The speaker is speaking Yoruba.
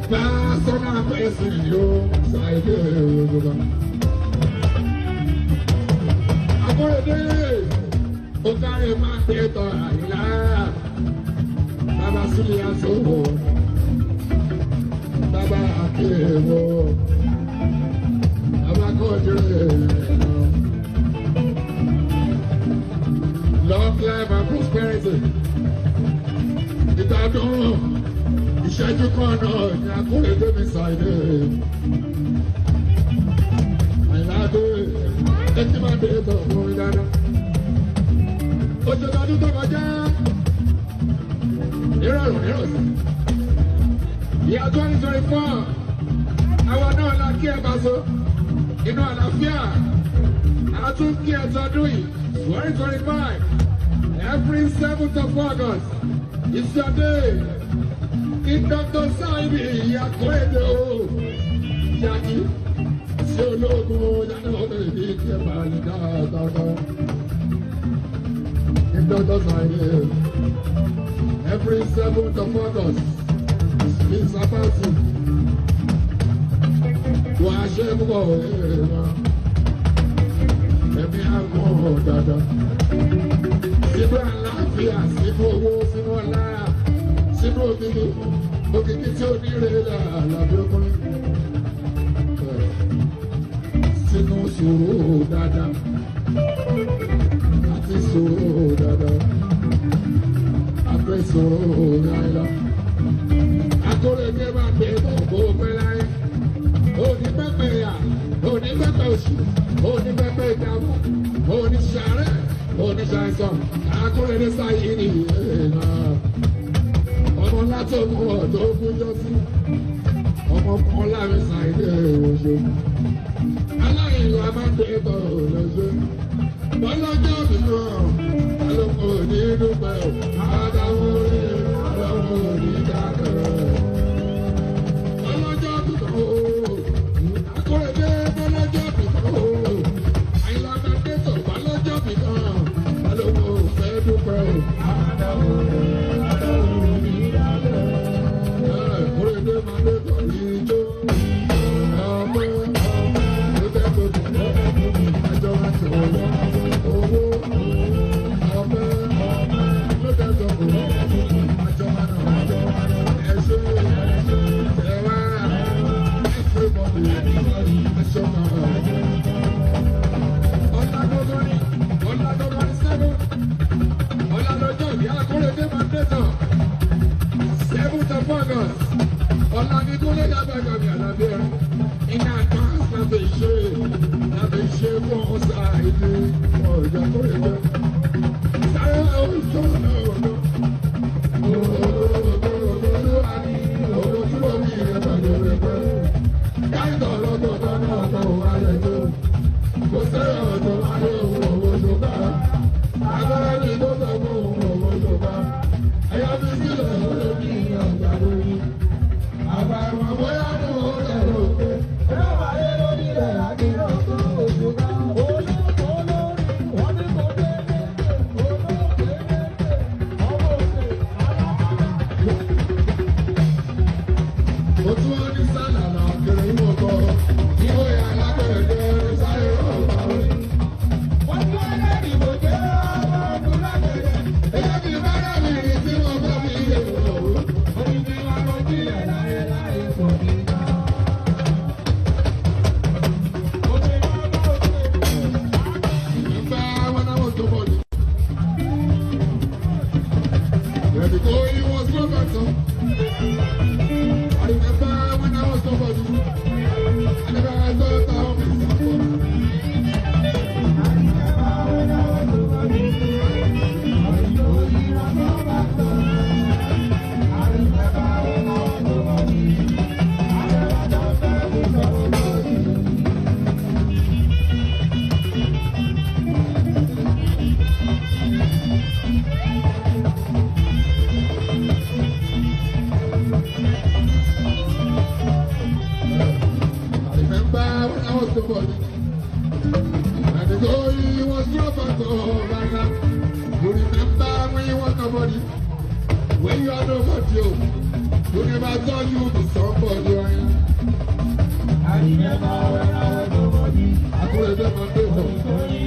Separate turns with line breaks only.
Personal person, you side I'm gonna do okay, my theater, Baba Sulia Soho, Baba Akewo, Baba Kodre, long life and prosperity. Ìtàdùn ìṣẹ́jú kan náà ni Akóredé mi ṣàìdè. Àyìnládé ẹtí máa dé tọ̀ fún mi dáadáa. Oṣù tọdún tó kọjá nírọ̀rùn nírọ̀sẹ̀. Ìyá 2024 àwa náà la kí ẹ bá so inú àlàáfíà. A tún kí ẹ tọdún yìí 2025 every 7th of August. It's your day. In Dr. Saidi, Akóredé o. Yaki, ṣé ológun yàrá ọ̀dọ̀ ìdí kí ẹ máa ní dáadáa. In Dr. Saidi, every 7th of August, it's about to. Wà á ṣe púpọ̀ ẹ̀rọ. Ẹ̀mí àgọ́ dáadáa. Sínú àlàáfíà, sínú owó, sínú ọlá, sínú òkìkí tí ó ní ìrẹ̀lẹ̀ àlàbí ọkùnrin. Sínú sùúrù dáadáa, àti sùúrù dáadáa, àfẹ́ sùúrù láìlá. Akóredé máa gbé ọ̀pọ̀ pẹ́ láyé. Òní pẹ́pẹ́ yà, òní pẹ́pẹ́ òṣì, òní pẹ́pẹ́ ìdààmú, òní ṣàárẹ̀. Oníṣàìsàn Akóredé sáyé ní ìlà ọmọ látò mú ọ̀dọ́ gúnjọ́ sí ọmọ kan láàrin sáyé oṣù aláìlú amáńdébọ̀ lọ́sẹ̀ bọ́lọ́jọ́ mìíràn alóko ní dúpẹ́ àdáwọ̀ rẹ̀ alóko ní dákẹ́ bọ́lọ́jọ́ mìíràn Akóredé bọ́lọ́jọ́ mìíràn àyìnlá amáńdébọ̀ bọ́lọ́jọ́ mìíràn. When you are nobody, you never thought you would be somebody. I never when I was nobody. I could have done my